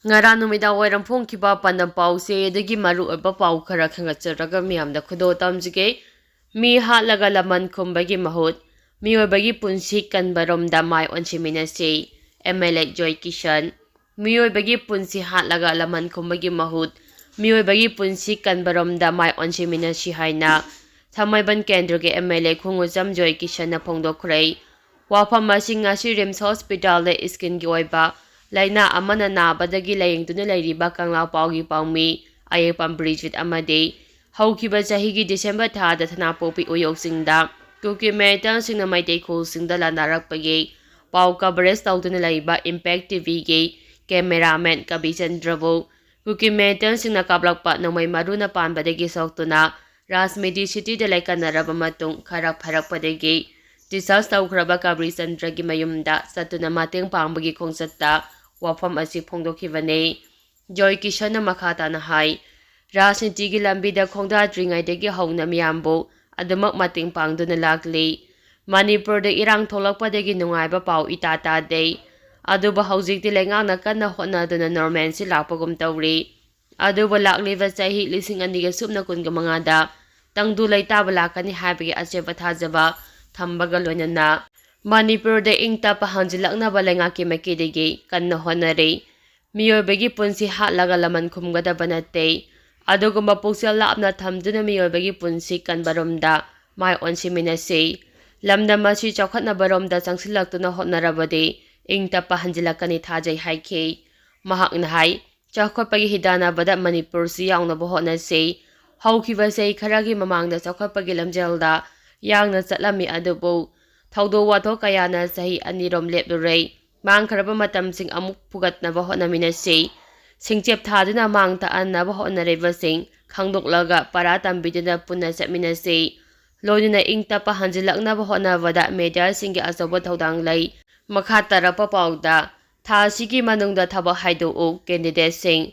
Ngara numida wairam phongkiba pandam pause dagi maru oiba pau khara khangatjaraga miyamda khudo tamjige mi hatlaga laman khumbagi mahut Miyoi bagi punsi kanbaromda mai onchiminase MLA Joy Kishan Miyoi bagi punsi hatlaga laman khumbagi mahut Miyoi bagi punsi kanbaromda mai onchiminasi haina Thamaiban Kendra ge MLA Khungujam Joy Kishan na phongdokhrei wafam asi ngasi Rims Hospital le skin gi oiba laina amana nabadagi layengtuna lairiba kanglaw paugi paumi ayepam Bridget amade haukiba chahigi December thada thana popi oyoksingda kuki metan singna maitei khol singda lanarakpagi pau coverage tawduna laiba Impact TV ge cameraman Kabi Chandrabo kuki metan singna kablakpa nomai maruna panbadagi soktuna Rasmedi City de laikanaraba matung khara pharakpadagi discharge tawkhraba Kabri Chandragi mayumda satuna mateng pangbagi khongsatta wafam asi phongdokhibane Joy Kishan na makhata na hai Rajnitigi lambida khongdadringaidagi hauna miyambu adumak mating pangduna lakli Manipur de irang tholakpadagi nungaiba pau itata de aduba haujikti lengangna kanna hotnaduna normalcy lakpagum tawri aduba lakliba chahi 2025 da tangdu laitaba lakani haibagi acheba thajaba thambaga loinana Manipur de ingta pahanjilakna balengaki makidegi kanna honare Miyoi bagi punsi hatlaga laman khumgada banate adugumba puksel lapna thamduna Miyoi bagi punsi kanbaromda mai onsiminase lamda masi chawkhatna baromda changsilaktuna hotnarabade ingta pahanjilakani thajai haike mahakna hai chawkhatpagi hidana bada Manipur si yaungna bohotnase haukiba sei kharagi mamangda chawkhatpagi lamjelda yangna chatlami adubu thaudo wato kayana sahi anirom leplurai mangkharaba matamsing amuk pugatnaba hotnaminase singchep thaduna mangta annaba hotnarebasing khangdoklaga para tambiduna punna chatminase loinina ingta pahanjilaknaba hotnabada media singgi asoba thodang lai makha tarapa pauda tha sigi manungda thaba haido candidate sing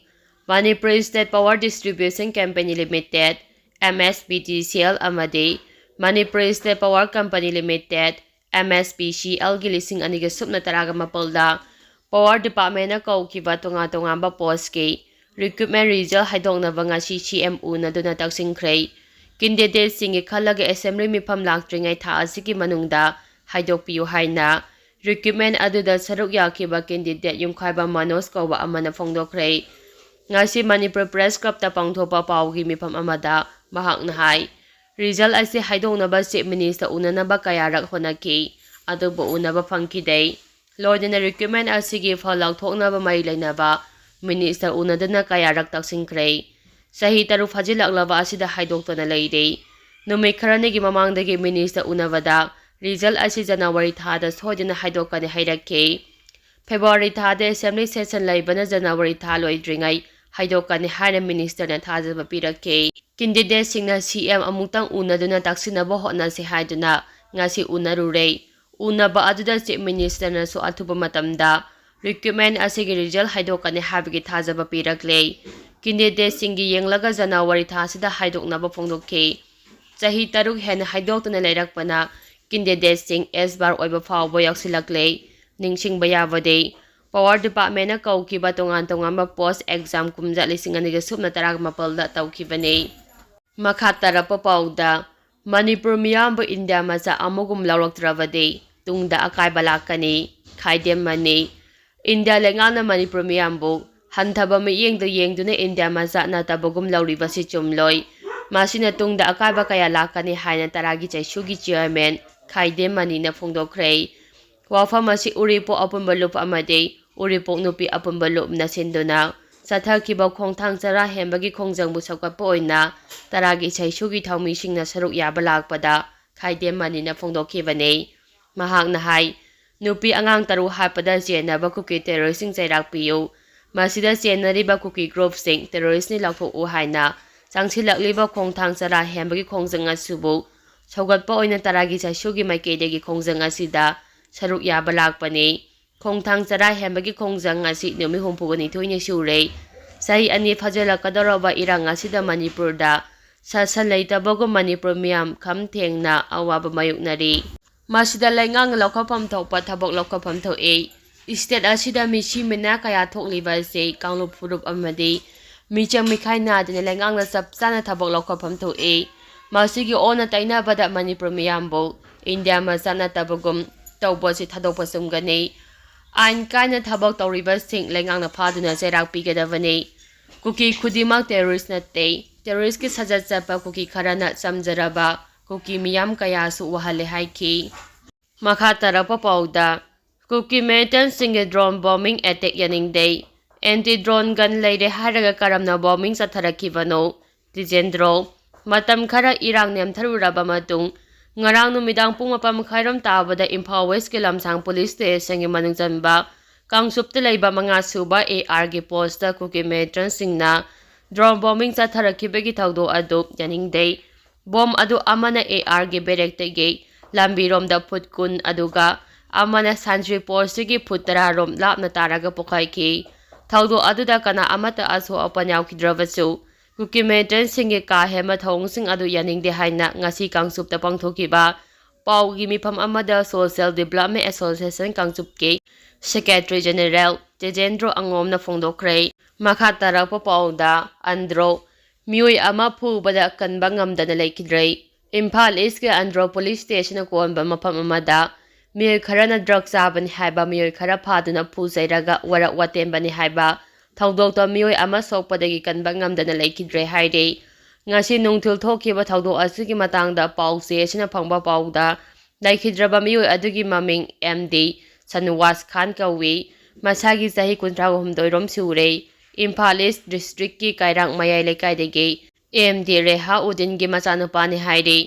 Manipur State Power Distribution Company Limited MSPTCL amade Manipur State Power Company Limited MSPCL gi 2024 Power Department na kaukiba tunga-tungamba post ke recruitment result haidongnaba ngasi CMU na duna taksingkhrei candidate singi khalaga assembly mifam laktringai tha asigi manungda haidokpiu haina recruitment aduda saruk yakiba candidate yumkhaiba Manos kauba amana phongdokhrei ngasi Manipur Press Club ta pangthopa paugi mifam amada mahakna hai result asi haidongnaba chief minister unanaba kayarak honaki adubu unaba phangkidei loidana recruitment asigi phalag thoknaba mai lainaba minister unadana kayarak taksingkhrei sahi taru phajilaklaba asida haidoktona leire numai kharanegi mamangdagi minister unabada result asi January thada soidana haidokani hairake February thada assembly session laibana January tha loidringai haidokani haina minister na thajaba pirake candidate singna CM amutang unaduna taksinaba hotnase haiduna ngasi unarure unaba aduda chief minister na so athuba matamda recruitment asigi result haidokani habigi thajaba pirakle candidate singi yenglaga January thasida haidoknaba phongdokke chahi taruk hen haidoktuna leirakpana candidate sing S-bar oiba phawba yaksilakle ningsingba yabade Power Department na kaukiba tungan-tungamba post exam kumja 2024 da tawkibane makhatarapa pauda Manipur miyambu India macha amugum lawraktrabade tungda akaiba lakani khaidem mani India lengana Manipur miyambu hanthaba yengduna India macha natabagum lawribasi chumloi masina tungda akaiba kaya lakani haina taragi chaisugi chairman khaidem mani na phongdokhrei wafam asi uripo apunba lup amade uripo nupi apunba lup na sinduna chatharakhibano khongthang chara hembagi khongjangbu sakappa oina taragi chaisugi thaumi singna saruk yaba lakpada khaidem mani na phongdokhibane mahakna hai nupi angang taru hapada jenaba kuki terrorist sing chairakpiu masida chenariba kuki group sing terrorist ni lakthoku haina changsilakliba khongthang chara hembagi khongjanga subu saugatpa oina taragi chaisugi maikeidegi khongjanga sida saruk yaba lakpani khongthang chara hembagi khongjanga si numi humpugani thoini surei sahi ani phajalakadoroba iranga sida Manipur da sasan leitabago Manipur miyam kham thengna awaba mayuknari masida lengang lokhapam thokpa thabok lokhapam thoe State asida michimina kaya thokliba se kanglup furup amadi michang mikhai nadina lengang na sapsana thabok lokhapam thoe masigi ona taina bada Manipur miyambo India masana tabagum tawbo si thadopasum gane ain kana thabok tawriba sing lengang na phaduna serak pigadavane kuki khudimak terrorist na te terrorist ki sajat chapa kuki kharana samjaraba kuki miyam kaya su wahale haiki makha tarapa pauda Cookie Maintain single drone bombing attack yaning day. Anti-drone gun leire hairaga karamna bombing chatharakhibano. Tijendro. Matam khara irang nemtharuraba matung. Ngarang numidang pung mapam khairam tabada Imphal West ki lamsang police station gi manung janba. Kangsupta leiba mga suba AR gi posta Cookie Maintain singna. Drone bombing chatharakibagi thawdo adu yaning day. Bomb adu amana AR gi berektege. Lambirom da putkun aduga. Amana Santri Postigi Putararom Lapna Taraga Pokaiki. Taudo Aduda Kana Amata Aso Apanyao Kidravasu. Cookie Maintain Singi Ka Hema Thong Sing Adu Yaning de Haina Ngasi Kangsup Tapang Tokiba. Pau Gimipam Amada Social Development Association Kangsupke. Secretary General Tejendro Angom na Fongdokre. Makhatara Popauda Andro. Miyoi ama phubada kanba ngamdana leikhidr. Imphal East ke Andro Police Station ko ba mapam amada. Miyoi kharana drug sabani haiba miyoi khara phaduna phuzairaga warak watembani haiba thawdokta miyoi ama sokpadagi kanba ngamdana leikhidre haire ngasi nungthil thokiba thawdok asigi matangda pause sina phangba pauda leikhidraba miyoi adugi maming MD Sanwas Khan kawi masagi sahi 38 rom sure Imphal East District ki Kairang Mayai lekaidegi MD Reha Udin gi machanupani haire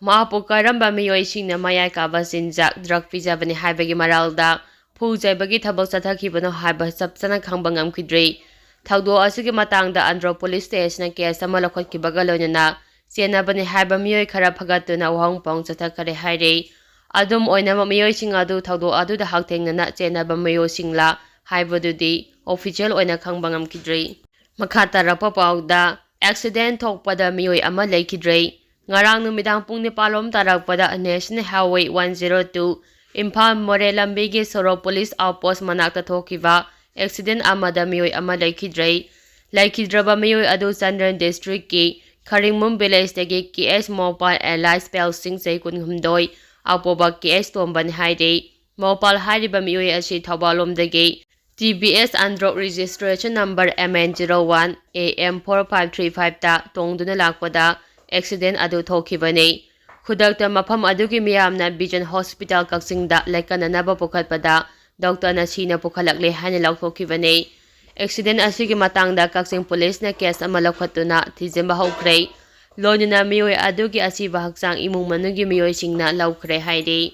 Mahapu karamba miyoi singna mayai kaba sinjak drug pijabani haibagi maralda phujaibagi thabak chatharakhibano haiba sapsana khangba ngamkhidre thawdo asigi matangda Andhra Police Station case ama lokhotkibaga loinana chenabani haiba miyoi khara phagatuna wahongpong chathakhare haire adum oinama miyoi sing adu thawdo adu da haktengnana chenaba miyoi singla haibadudi official oina khangba ngamkhidre makhatara pauda accident thokpada miyoi ama leikhidre Ngarang numidang pung nipalom tarakpada National Highway 102 Imphal More Lambigi Soro Police Outpost manakta thokiba accident amada miyoi ama leikhidre leikhidraba miyoi adu Chandran District ki Kharingmum Village dagi KS Mopal Allied Spell Sing Sei kunhumdoi apoba KS Tomban haide Mopal hariba miyoi ashi Thabalom dagi TBS Andro registration number MN01 AM4535 ta tongduna lakpada accident adu thokibane khudakta mafam adugi miyamna Vision Hospital Kaksingda lekananaba pukhatpada doctor na sina pukhalakle hana laukthokibane accident asigi matangda Kaksing police na case ama lakhatuna thijemba hokre lonina miyoi adugi asiba haksang imung manugi miyoi singna laukre haide